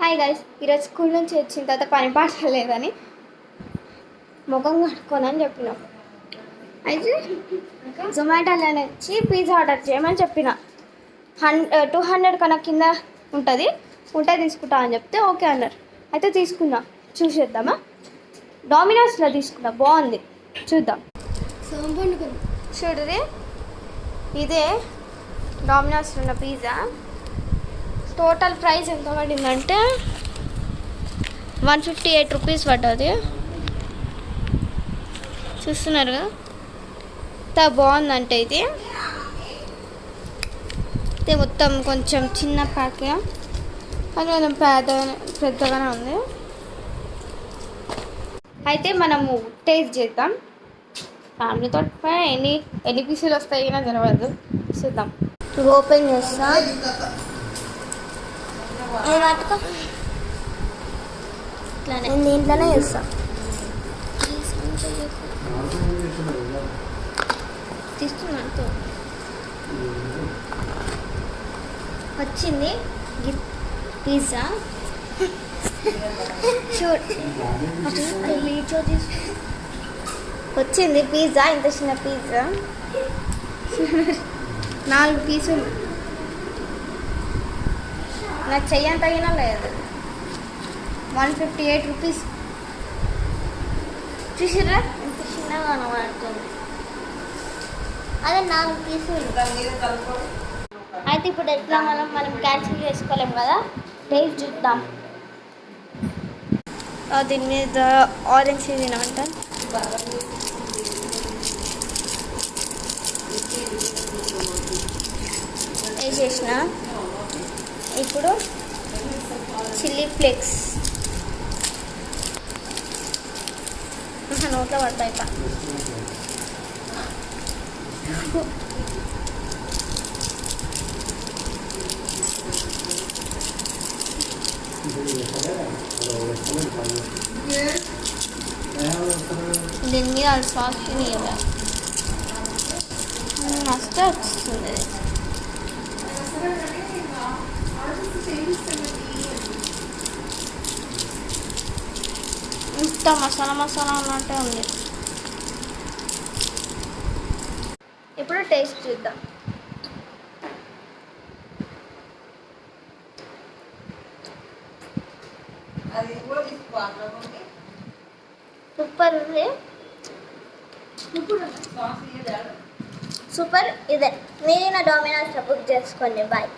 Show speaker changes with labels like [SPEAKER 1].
[SPEAKER 1] Hi guys, ఈరోజు school నుంచి వచ్చిన తర్వాత పని పాట లేదని ముఖం కట్టుకోనని చెప్పిన. అయితే జొమాటోలోనే వచ్చి పిజ్జా ఆర్డర్ చేయమని చెప్పిన. 200 కన్నా కింద ఉంటుంది, ఉంటే తీసుకుంటా అని చెప్తే ఓకే అన్నారు. అయితే తీసుకున్నా, చూసేద్దామా. డామినోస్లో తీసుకున్నా, బాగుంది, చూద్దాం. చూడుది, ఇదే డామినోస్లో ఉన్న పిజ్జా. టోటల్ ప్రైస్ ఎంత పడిందంటే 158 రూపీస్ పడ్డది. చూస్తున్నారుగా ఎంత బాగుందంటే ఇది మొత్తం కొంచెం చిన్న ప్యాక్ కానీ కొంచెం పెద్దగానే ఉంది. అయితే మనము టేస్ట్ చేద్దాం. ఫ్యామిలీతో ఎన్ని పీసులు వస్తాయి నాకు తెలియదు, చూద్దాం. ఓపెన్ చేస్తా. నేను దీంట్లోనే చేస్తా. తీస్తున్నాను. వచ్చింది పిజ్జా. వచ్చింది పిజ్జా, ఇంత చిన్న పిజ్జా, 4 పీసులు. నాకు చెయ్యంత తగినా లేదు. 158 రూపీస్. చూసిరా ఎంత చిన్నగా కనబడుతుంది. అదే 4 పీసులు. అయితే ఇప్పుడు ఎట్లా మనం క్యాన్సిల్ చేసుకోలేము కదా, టేస్ట్ చూద్దాం. దీని మీద ఆరెంజ్ తినమంట. వేసేసిన. ఇప్పుడు చిల్లీ ఫ్లేక్స్ నోట్లో పడతాయి. దీని మీద సాస్ తినేయాలి, మస్తు వస్తుంది. ఇంత మసాలా ఉన్నట్టే ఉంది. ఇప్పుడు టేస్ట్ చూద్దాం. సూపర్ ఉంది, సూపర్. ఇదే మీరు నా డామినోస్లో బుక్ చేసుకోండి. బాయ్.